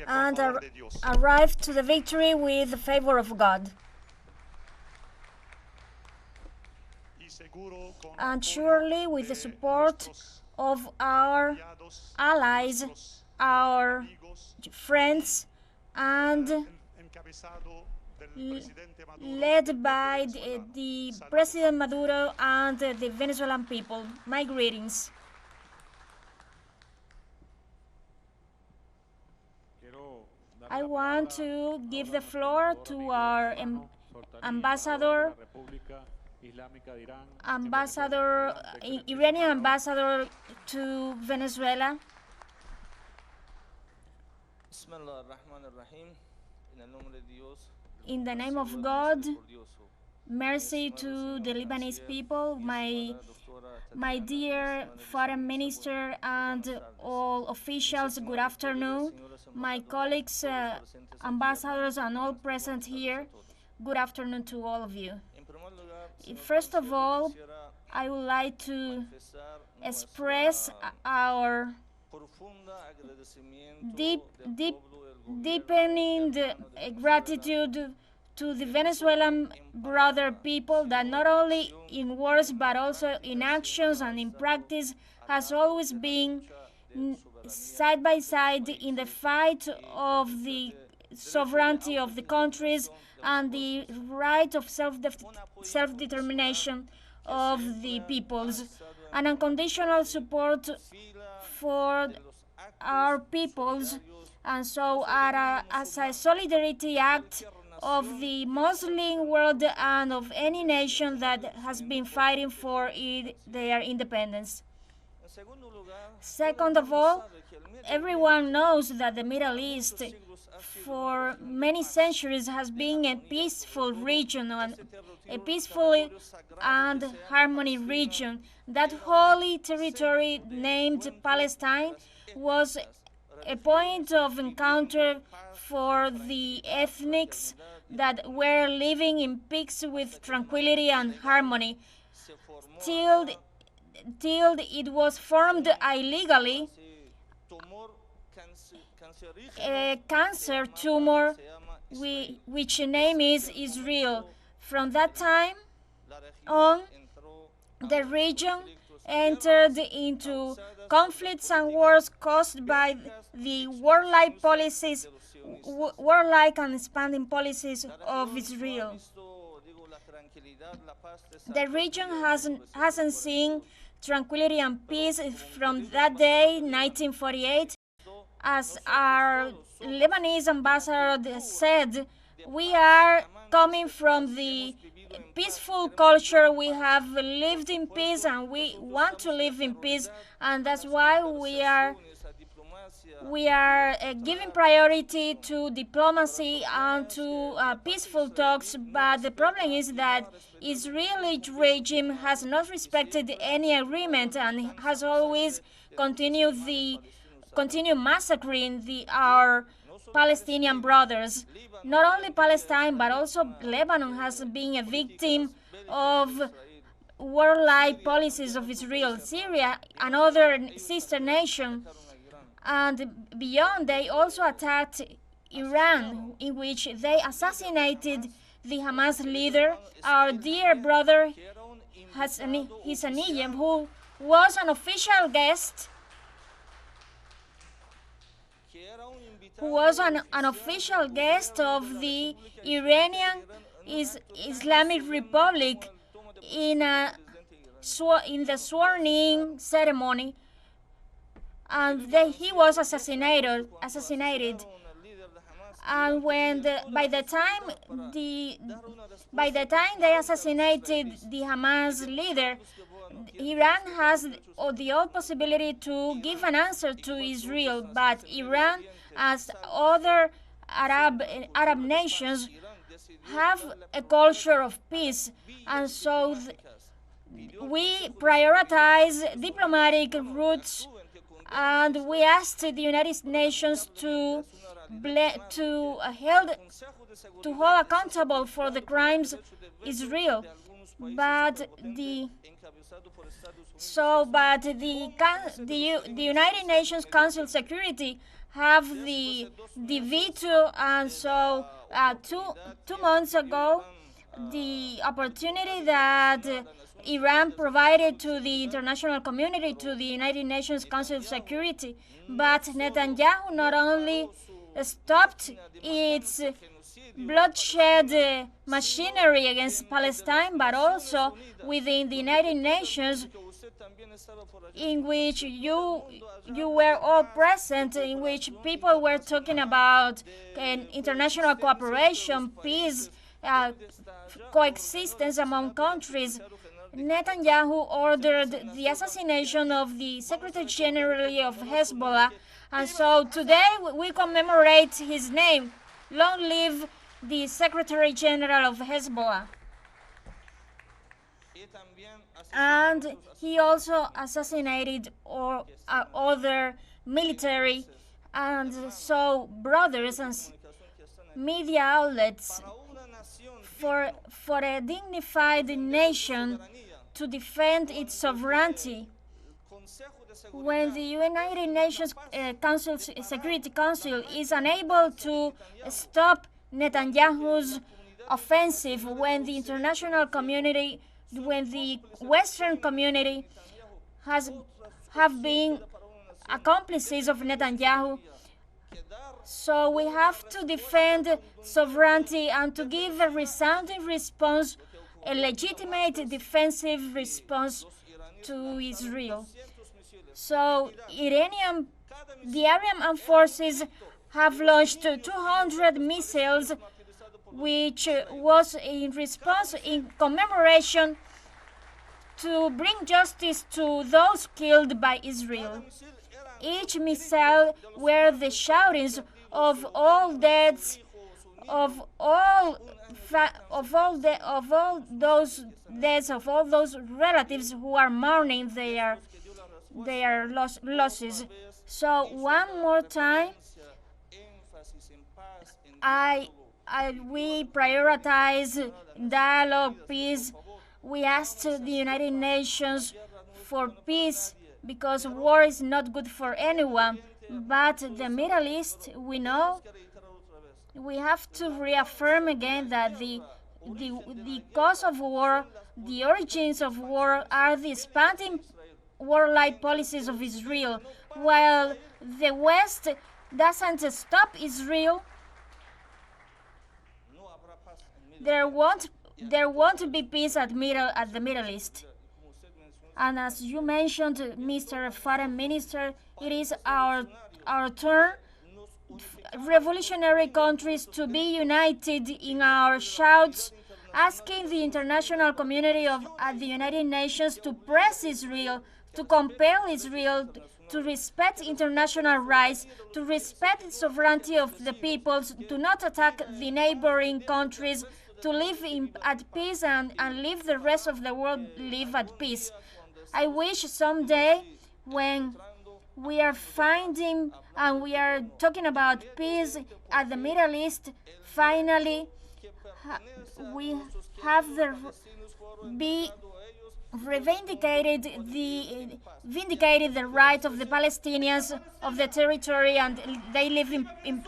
and arrive to the victory with the favor of God. And surely with the support of our allies, our friends, and led by the President Maduro and the Venezuelan people. My greetings. I want to give the floor to our Iranian ambassador to Venezuela. In the name of God, mercy to the Lebanese people, my dear Foreign Minister and all officials, good afternoon. My colleagues, ambassadors and all present here, good afternoon to all of you. First of all, I would like to express our deepening gratitude to the Venezuelan brother people that not only in words but also in actions and in practice has always been side by side in the fight of the sovereignty of the countries and the right of self-determination of the peoples, and unconditional support for our peoples, and so as a solidarity act of the Muslim world and of any nation that has been fighting for their independence. Second of all, everyone knows that the Middle East for many centuries has been a peaceful region, a peaceful and harmony region. That holy territory named Palestine was a point of encounter for the ethnics that were living in peace with tranquility and harmony till it was formed illegally a cancer tumor which name is Israel. From that time on, the region entered into conflicts and wars caused by the warlike and expanding policies of Israel. The region hasn't seen tranquility and peace from that day, 1948. As our Lebanese ambassador said, we are coming from the peaceful culture. We have lived in peace and we want to live in peace, and that's why we are giving priority to diplomacy and to peaceful talks. But the problem is that Israeli regime has not respected any agreement and has always continued massacring our Palestinian brothers. Not only Palestine, but also Lebanon has been a victim of warlike policies of Israel. Syria, another sister nation, and beyond, they also attacked Iran, in which they assassinated the Hamas leader, our dear brother Hassaniyem, who was an official guest of the Iranian Islamic Republic in the sworn-in ceremony, and he was assassinated. And by the time they assassinated the Hamas leader, Iran has the old possibility to give an answer to Israel, but Iran, as other Arab nations, have a culture of peace, and so we prioritize diplomatic routes and we asked the United Nations to hold accountable for the crimes Israel. But the United Nations Council Security have the veto, and so two months ago, the opportunity that Iran provided to the international community, to the United Nations Council of Security. But Netanyahu not only stopped its bloodshed machinery against Palestine, but also within the United Nations, in which you were all present, in which people were talking about international cooperation, peace, coexistence among countries. Netanyahu ordered the assassination of the Secretary General of Hezbollah, and so today we commemorate his name. Long live the Secretary General of Hezbollah. And he also assassinated other military and so brothers and media outlets. For a dignified nation to defend its sovereignty, when the United Nations Security Council is unable to stop Netanyahu's offensive, when the international community, when the Western community have been accomplices of Netanyahu, so we have to defend sovereignty and to give a resounding response, a legitimate defensive response to Israel. So the Iranian forces have launched 200 missiles, which was in response, in commemoration, to bring justice to those killed by Israel. Each missile were the shoutings of all deaths, of all those deaths, of all those relatives who are mourning their losses. So one more time, we prioritize dialogue, peace. We asked the United Nations for peace, because war is not good for anyone. But the Middle East, we know, we have to reaffirm again that the cause of war, the origins of war, are the expanding warlike policies of Israel. While the West doesn't stop Israel, there won't be peace at the Middle East. And as you mentioned, Mr. Foreign Minister, it is our turn, revolutionary countries, to be united in our shouts, asking the international community at the United Nations to press Israel, to compel Israel to respect international rights, to respect the sovereignty of the peoples, to not attack the neighboring countries, to live at peace and leave the rest of the world live at peace. I wish someday, when we are finding and we are talking about peace at the Middle East, finally we have vindicated the right of the Palestinians of the territory, and they live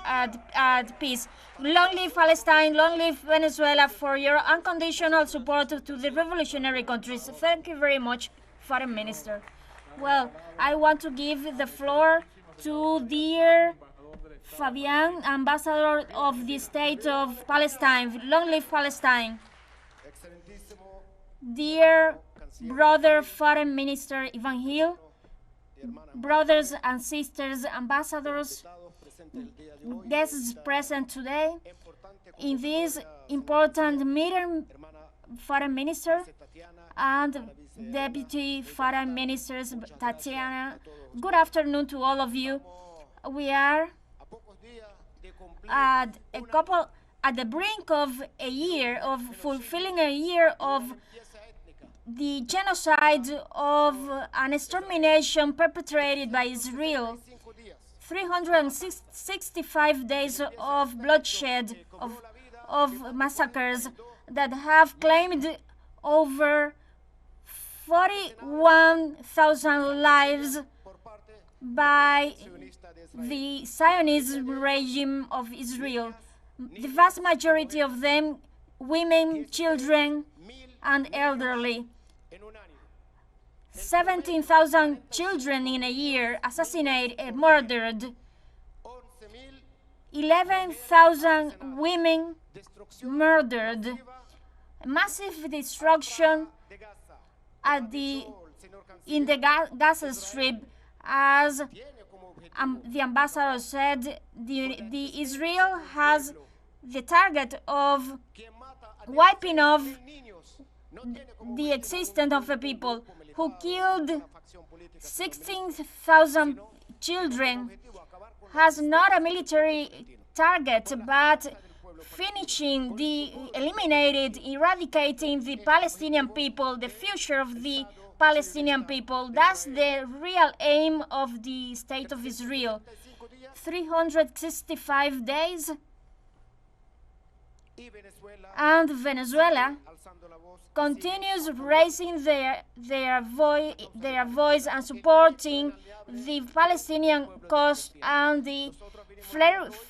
at peace. Long live Palestine, long live Venezuela, for your unconditional support to the revolutionary countries. Thank you very much, Foreign Minister. Well, I want to give the floor to dear Fabian, Ambassador of the State of Palestine. Long live Palestine. Dear brother Foreign Minister Yvan Gil, brothers and sisters, ambassadors, guests present today in this important meeting, Foreign Minister and Deputy Foreign Ministers Tatiana. Good afternoon to all of you. We are at the brink of a year, of fulfilling a year of the genocide of an extermination perpetrated by Israel. 365 days of bloodshed, of massacres that have claimed over 41,000 lives by the Zionist regime of Israel. The vast majority of them women, children, and elderly. 17,000 children in a year assassinated, murdered. 11,000 women murdered. Massive destruction in the Gaza Strip, as the ambassador said. The Israel has the target of wiping off the existence of a people who killed 16,000 children. Has not a military target, but finishing, eradicating the Palestinian people, the future of the Palestinian people. That's the real aim of the State of Israel. 365 days, and Venezuela continues raising their voice and supporting the Palestinian cause and the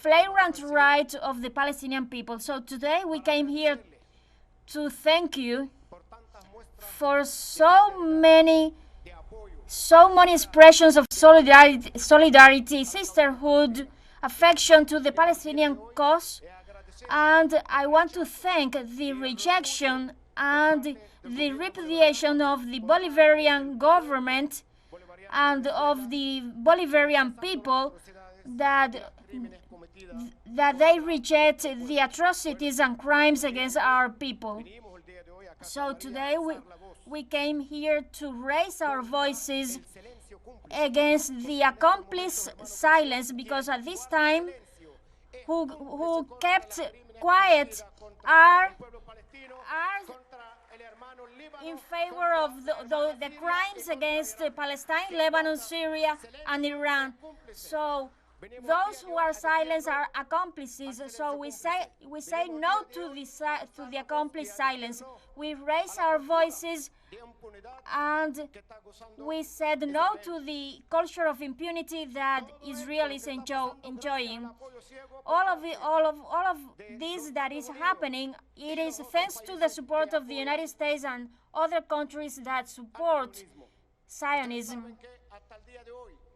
flagrant right of the Palestinian people. So today we came here to thank you for so many expressions of solidarity, sisterhood, affection to the Palestinian cause. And I want to thank the rejection and the repudiation of the Bolivarian government and of the Bolivarian people, that they reject the atrocities and crimes against our people. So today we came here to raise our voices against the accomplice silence, because at this time who kept quiet are in favor of the crimes against Palestine, Lebanon, Syria, and Iran. So those who are silent are accomplices. So we say no to the accomplice silence. We raise our voices and we said no to the culture of impunity that Israel is enjoying. All of this that is happening, it is thanks to the support of the United States and other countries that support Zionism.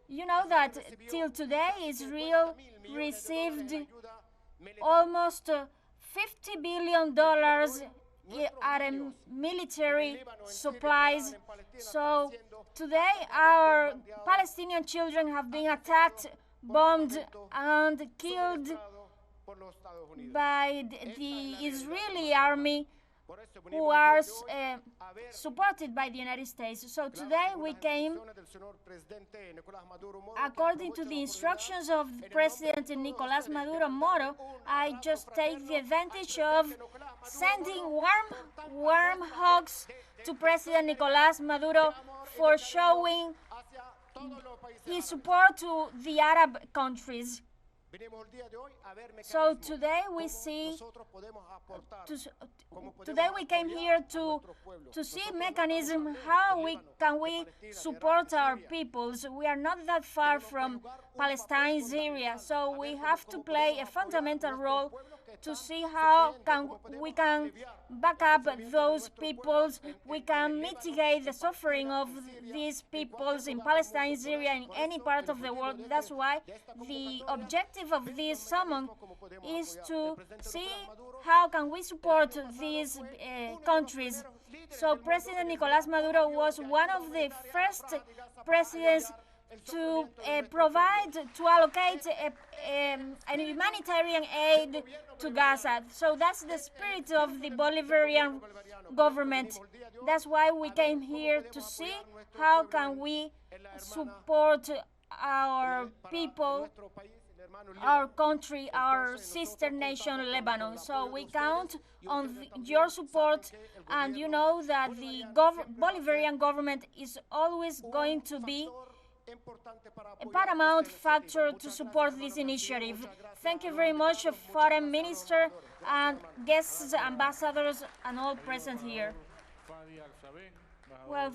You know that till today Israel received almost $50 billion at military supplies. So today our Palestinian children have been attacked, bombed, and killed by the Israeli army, who are supported by the United States. So today we came, according to the instructions of President Nicolás Maduro Moro. I just take the advantage of sending warm hugs to President Nicolás Maduro for showing his support to the Arab countries. So today we came here to see mechanism how we support our peoples. We are not that far from Palestine, Syria, so we have to play a fundamental role to see how we can back up those peoples, we can mitigate the suffering of these peoples in Palestine, Syria, and any part of the world. That's why the objective of this summon is to see how can we support these countries. So President Nicolás Maduro was one of the first presidents to allocate a humanitarian aid to Gaza. So that's the spirit of the Bolivarian government. That's why we came here to see how can we support our people our country, our sister nation, Lebanon. So we count on your support, and you know that the Bolivarian government is always going to be a paramount factor to support this initiative. Thank you very much, Foreign Minister and guests, ambassadors, and all present here. Well,